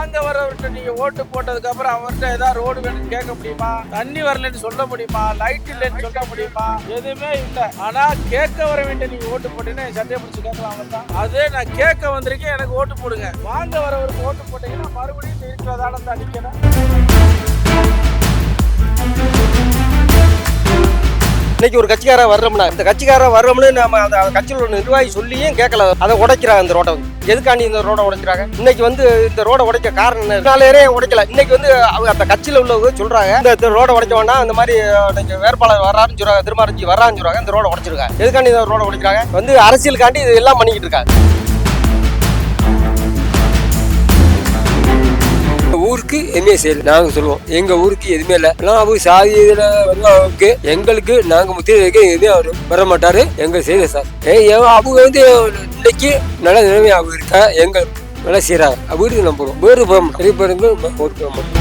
வாங்க வரவர்கிட்ட நீங்க ஓட்டு போட்டதுக்கு அப்புறம் அவர்கிட்ட ஏதாவது ரோடு வேணும்னு கேட்க முடியுமா? தண்ணி வரலன்னு சொல்ல முடியுமா? லைட் இல்லைன்னு சொல்ல முடியுமா? எதுவுமே இல்லை. ஆனா கேட்க வர வேண்டிய நீங்க ஓட்டு போட்டீங்கன்னா சட்டையை பிடிச்சி கேட்கலாம். அவன் தான் அதே நான் கேட்க வந்திருக்கேன், எனக்கு ஓட்டு போடுங்க. வாங்க வரவருக்கு ஓட்டு போட்டீங்கன்னா மறுபடியும் இருக்கிறதால தான் நிக்கிறேன். இன்னைக்கு ஒரு கட்சிக்காரன் வர்றோம்னா இந்த கட்சிக்காரன் வர்றோம்னு நம்ம அந்த கட்சியில் ஒரு நிர்வாகி சொல்லியும் கேட்கல. அதை உடைக்கிறாங்க. இந்த ரோட்டை எதுக்காண்டி இந்த ரோடை உடைக்கிறாங்க? இன்னைக்கு இந்த ரோடை உடைக்க காரணம் என்ன? உடைக்கல. இன்னைக்கு அவங்க அந்த கட்சியில் உள்ளவங்க சொல்றாங்க இந்த ரோடை உடைக்க வேண்டாம், இந்த மாதிரி வேட்பாளர் வர்றாருன்னு சொல்றாங்க, திருமாரஞ்சி வர்றான்னு சொல்றாங்க, இந்த ரோடை உடைச்சிருக்காங்க. எதுக்காண்டி இந்த ரோடை உடைக்கிறாங்க? அரசியலுக்காண்டி இது எல்லாம் பண்ணிக்கிட்டு இருக்காங்க. ஊருக்கு எதுவுமே செய்யல. நாங்க சொல்லுவோம் எங்க ஊருக்கு எதுவுமே இல்லை. அவங்க சாதி இதுல எங்களுக்கு நாங்க முத்திரை எதுவுமே வர மாட்டாரு. எங்க செய்யல சார். அவங்க இன்னைக்கு நல்ல நிலைமை அவங்க இருக்கா, எங்க நல்லா செய்யறாங்க. வீட்டுக்கு நம்புறோம். வேறு போக மாட்டோம்.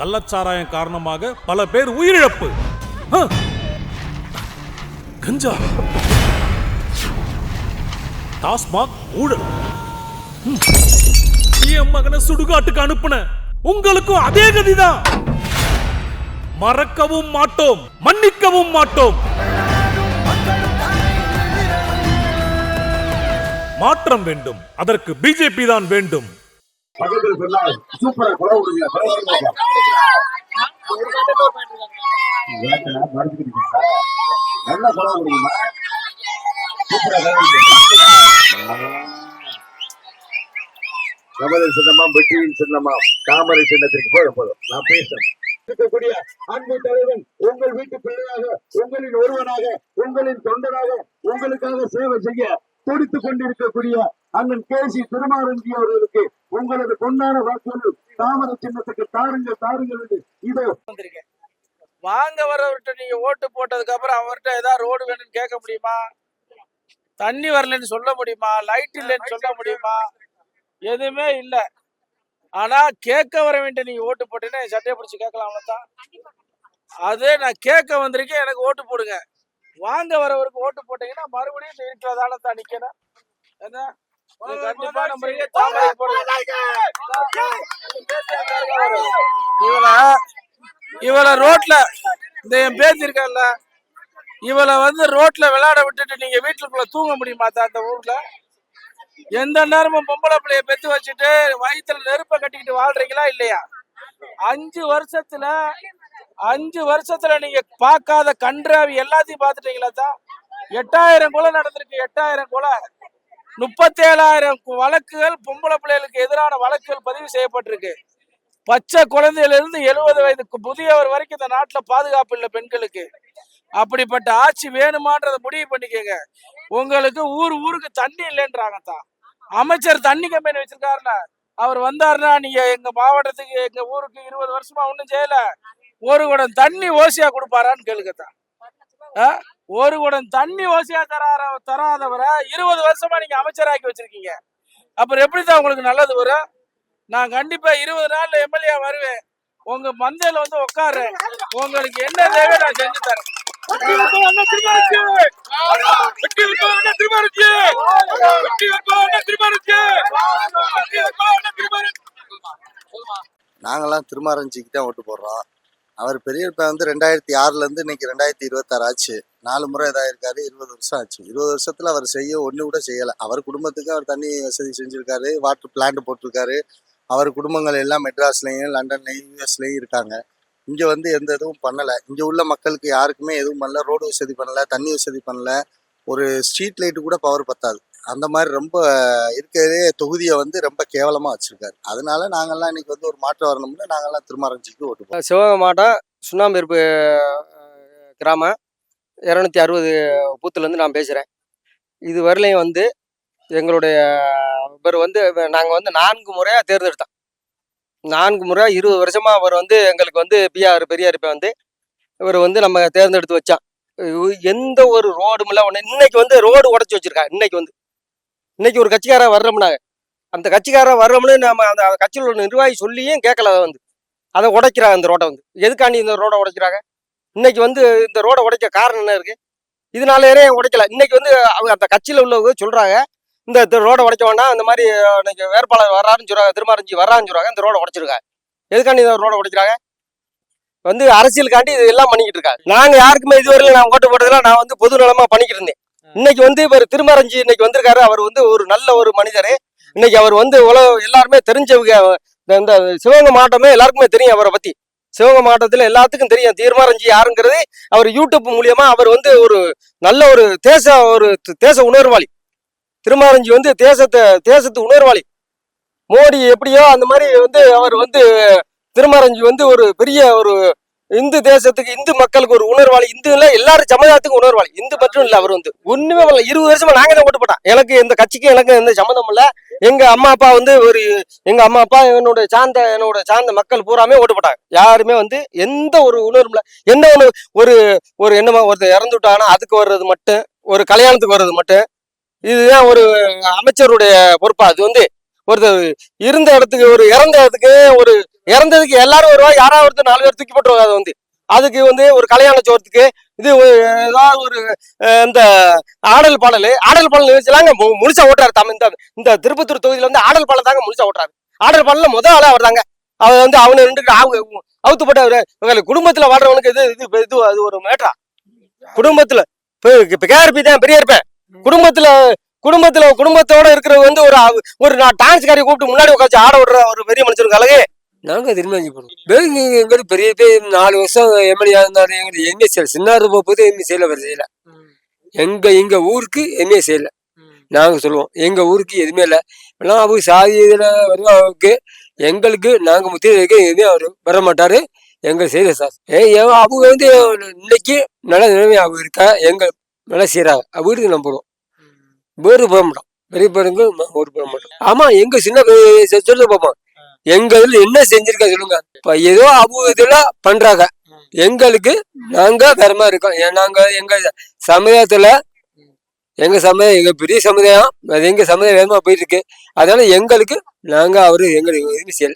கள்ளச்சாராயம் காரணமாக பல பேர் உயிரிழப்பு. கஞ்சா, டாஸ்மாக் ஊழல். என் மகனை சுடுகாட்டுக்கு அனுப்புன உங்களுக்கும் அதே கதிதான். மறக்கவும் மாட்டோம், மன்னிக்கவும் மாட்டோம். மாற்றம் வேண்டும், அதற்கு பிஜேபி தான் வேண்டும். நமது சின்னமாம் வெற்றியின் சின்னமாம் தாமரை சின்னத்திற்கு போதும். நான் பேசுறேன். இருக்கக்கூடிய அன்பு தலைவன் உங்கள் வீட்டு பிள்ளையாக, உங்களின் ஒருவனாக, உங்களின் தொண்டனாக, உங்களுக்காக சேவை செய்ய துடித்துக் கொண்டிருக்கக்கூடிய அண்ணன் கேசி திருமாரஞ்சி அவர்களுக்கு உங்களது பொன்னான வாக்குகள் தாமரை சின்னத்துக்கு தாருங்கள் என்று இதோ வந்திருக்கேன். வாங்க வரவர்கிட்ட நீங்க ஓட்டு போட்டதுக்கு அப்புறம் அவர்கிட்ட ஏதாவது ரோடு வேணும்னு கேட்க முடியுமா? தண்ணி வரலன்னு சொல்ல முடியுமா? லைட் இல்லைன்னு சொல்ல முடியுமா? எதுவுமே இல்லை. ஆனா கேட்க வர வேண்டிய நீங்க ஓட்டு போட்டீங்கன்னா சட்டையை பிடிச்சி கேட்கலாம். அவன் தான் அதே நான் கேட்க வந்திருக்கேன், எனக்கு ஓட்டு போடுங்க. வாங்க வரவருக்கு ஓட்டு போட்டீங்கன்னா மறுபடியும் இருக்கிறதால தான் நிக்கிறேன். என்ன கண்டிப்பா நம்ம தாமரை இவளை ரோட்ல இந்த என் பேத்தி இருக்கல, இவளை ரோட்ல விளையாட விட்டுட்டு நீங்க வீட்டுக்குள்ள தூங்க முடியுமா? அந்த ஊர்ல எந்த நேரமும் பொம்பளை பிள்ளைய பெத்து வச்சுட்டு வயிற்றுல நெருப்ப கட்டிக்கிட்டு வாழ்றீங்களா இல்லையா? 5 வருஷத்துல நீங்க பார்க்காத கன்றாவி எல்லாத்தையும் பார்த்துட்டீங்களா தான்? 8000 கொலை நடந்திருக்கு. 8000 கொலை, 37,000 வழக்குகள் பொம்பளை பிள்ளைகளுக்கு எதிரான வழக்குகள் பதிவு செய்யப்பட்டிருக்கு. பச்சை குழந்தையில இருந்து 70 வயதுக்கு முதியவர் வரைக்கும் இந்த நாட்டுல பாதுகாப்பு இல்லை பெண்களுக்கு. அப்படிப்பட்ட ஆட்சி வேணுமான்றதை முடிவு பண்ணிக்கங்க. உங்களுக்கு ஊருக்கு தண்ணி இல்லைன்றாங்க தான். அமைச்சர் தண்ணி கம்பெனி வச்சிருக்காருல, அவர் வந்தாருன்னா நீங்க எங்க மாவட்டத்துக்கு, எங்க ஊருக்கு 20 வருஷமா ஒண்ணும் செய்யல, ஒரு குடம் தண்ணி ஓசியா கொடுப்பாரான்னு கேளுக்கத்தான். ஒரு குடம் தண்ணி ஓசியா தராதவரை 20 வருஷமா நீங்க அமைச்சராக்கி வச்சிருக்கீங்க. அப்புறம் எப்படிதான் உங்களுக்கு நல்லது வரும்? நான் கண்டிப்பா 20 நாள்ல எம்எல்ஏ வருவேன். உங்க மந்தையில உட்காருறேன். உங்களுக்கு என்ன தேவை நான் செஞ்சு தரேன். நாங்கெல்லாம் திருமாரஞ்சிக்கு தான் ஓட்டு போடுறோம். அவர் பெரியப்பா 2006 இருந்து இன்னைக்கு 2026 ஆச்சு. 4 முறை இதாயிருக்காரு. 20 வருஷம் ஆச்சு. 20 வருஷத்துல அவர் ஒண்ணு கூட செய்யல. அவர் குடும்பத்துக்கு அவர் தண்ணி வசதி செஞ்சிருக்காரு, வாட்டர் பிளான்ட் போட்டிருக்காரு. அவர் குடும்பங்கள் எல்லாம் மெட்ராஸ்லயும், லண்டன்லயும், யூஎஸ்லயும் இருக்காங்க. இங்க எந்த இதுவும் பண்ணல. இங்க உள்ள மக்களுக்கு யாருக்குமே எதுவும் பண்ணல. ரோடு வசதி பண்ணல, தண்ணி வசதி பண்ணல, ஒரு ஸ்ட்ரீட் லைட்டு கூட பவர் பத்தாது. அந்த மாதிரி ரொம்ப இருக்கிறதே தொகுதியை ரொம்ப கேவலமா வச்சிருக்காரு. அதனால நாங்கெல்லாம் இன்னைக்கு ஒரு மாற்றம் வரணும்னு நாங்கெல்லாம் திருமாரஞ்சிக்கு ஓட்டு போடுறோம். சிவகங்கை மாவட்டம் சுண்ணாம்பேர்ப்பு கிராமம் 260 பூத்துலேருந்து நான் பேசுகிறேன். இது வரலையும் எங்களுடைய இவர் நாங்கள் 4 முறையாக தேர்ந்தெடுத்தோம். 4 முறை 20 வருஷமா அவர் எங்களுக்கு பிஆர் பெரியார் இவர் நம்ம தேர்ந்தெடுத்து வச்சான். எந்த ஒரு ரோடும் இல்லை. இன்னைக்கு ரோடு உடச்சி வச்சிருக்கா. இன்னைக்கு ஒரு கட்சிக்காரன் வர்றோம்னா அந்த கட்சிக்காரன் வர்றோம்னு நம்ம அந்த கட்சியில் ஒரு நிர்வாகி சொல்லியும் கேட்கல. அதை உடைக்கிறாங்க. இந்த ரோட்டை எதுக்காண்டி இந்த ரோடை உடைக்கிறாங்க? இன்னைக்கு இந்த ரோடை உடைக்க காரணம் என்ன இருக்கு? இதனால உடைக்கல. இன்னைக்கு வந்து அவங்க அந்த கட்சியில உள்ளவங்க சொல்றாங்க, இந்த ரோடை உடைக்க வேண்டாம், அந்த மாதிரி இன்னைக்கு வேட்பாளர் வர்றாருன்னு சொல்றாங்க, திருமாரஞ்சி வர்றான்னு சொல்றாங்க, இந்த ரோடை உடைச்சிருக்காங்க. எதுக்காண்டி இந்த ரோடை உடைக்கிறாங்க? வந்து அரசியலுக்காண்டி இது எல்லாம் பண்ணிக்கிட்டு இருக்காங்க. நாங்க யாருக்குமே இதுவரையில நான் ஓட்டு போட்டதுல நான் வந்து பொது நலமா பண்ணிக்கிட்டு இருந்தேன். இன்னைக்கு வந்து இவர் திருமாரஞ்சி இன்னைக்கு வந்திருக்காரு. அவர் வந்து ஒரு நல்ல ஒரு மனிதர். இன்னைக்கு அவர் வந்து எல்லாருமே தெரிஞ்சவங்க. இந்த சிவகங்கை மாவட்டமே எல்லாருக்குமே தெரியும் அவரை பத்தி. சிவகங்கை மாவட்டத்துல எல்லாத்துக்கும் தெரியும் திருமாரஞ்சி யாருங்கிறது. அவர் யூடியூப் மூலியமா அவர் வந்து ஒரு நல்ல ஒரு தேச உணர்வாளி. திருமாரஞ்சி வந்து தேசத்து உணர்வாளி. மோடி எப்படியோ அந்த மாதிரி வந்து அவர் வந்து திருமாரஞ்சி வந்து ஒரு பெரிய ஒரு இந்து தேசத்துக்கு, இந்து மக்களுக்கு ஒரு உணர்வாளி. இந்து இல்ல, எல்லாரும் சமுதாயத்துக்கு உணர்வாளி. இந்து மட்டும் இல்ல, அவர் வந்து ஒண்ணுமே பண்ணல. 20 வருஷமா நாங்க தான் ஓட்டு போட்டோம். எனக்கு இந்த கட்சிக்கு எனக்கு எந்த சம்மந்தம் இல்ல. எங்க அம்மா அப்பா வந்து என்னோட சார்ந்த மக்கள் பூராமே ஓட்டு போட்டாங்க. யாருமே வந்து எந்த ஒரு உணர்வும் இல்ல. என்ன ஒரு என்னமா ஒருத்தர் இறந்து விட்டாங்கன்னா அதுக்கு வர்றது மட்டும், ஒரு கல்யாணத்துக்கு வர்றது மட்டும், இதுதான் ஒரு அமைச்சருடைய பொறுப்பா? அது வந்து ஒருத்தர் இருந்த இடத்துக்கு, ஒரு இறந்ததுக்கு எல்லாரும் வருவா, யாராவது ஒருத்தர் 4 பேர் தூக்கி போட்டுருவாங்க. அது வந்து அதுக்கு வந்து ஒரு கல்யாண சோறத்துக்கு இது ஏதாவது ஒரு இந்த ஆடல் பாடல் நிகழ்ச்சிலாங்க முழுசா ஓட்டுறாரு. இந்த திருப்பத்தூர் தொகுதியில வந்து ஆடல் பாடல் தாங்க முழுசா ஓட்டுறாரு. ஆடல் பாடல முதல் ஆளா அவர் தாங்க. அவர் வந்து அவனு ரெண்டு அவுத்து போட்ட குடும்பத்துல வாழ்றவனுக்கு இது அது ஒரு மேட்டரா? குடும்பத்துல இப்ப கேஆர்பி தான் பெரிய இருப்பேன். குடும்பத்தோட இருக்கிற வந்து ஒரு டான்ஸ் காரி கூப்பிட்டு முன்னாடி உட்காந்து ஆட விடுற ஒரு பெரிய மனுஷனுக்கு அழகு. நாங்க திருமணம் போடுறோம். எங்களுக்கு பெரிய 4 வருஷம் எம்எல்ஏ இருந்தாரு. எங்களுக்கு எம்ஏ செய்யல. சின்னாறு போகும்போது எம்ஏ செய்யல. எங்க ஊருக்கு எம்ஏ செய்யல. நாங்க சொல்லுவோம் எங்க ஊருக்கு எதுவுமே இல்லை. எல்லாம் அவங்க சாதி இதுல வருவாவுக்கு எங்களுக்கு நாங்க முத்திரைக்கு எதுவுமே அவரு வர மாட்டாரு. எங்க செய்யல சார். அவங்க வந்து இன்னைக்கு நல்ல நிலைமை அவங்க இருக்கா, எங்க நல்லா செய்யறாங்க. வீட்டுக்கு நம்ம போடுவோம். வேறு போட மாட்டோம். பெரிய பேருங்க ஒரு போட மாட்டோம். ஆமா, எங்க சின்ன சொல்லு பார்ப்போம். எங்க இதுல என்ன செஞ்சிருக்கா சொல்லுங்க. இப்ப ஏதோ அவங்க இதுல பண்றாங்க. எங்களுக்கு நாங்க வேற மாதிரி இருக்கோம். நாங்க எங்க சமுதாயத்துல எங்க பெரிய சமுதாயம், அது எங்க சமுதாயம் வேகமா போயிட்டு இருக்கு. அதனால எங்களுக்கு எங்களுக்கு எதுவுமே செய்யல.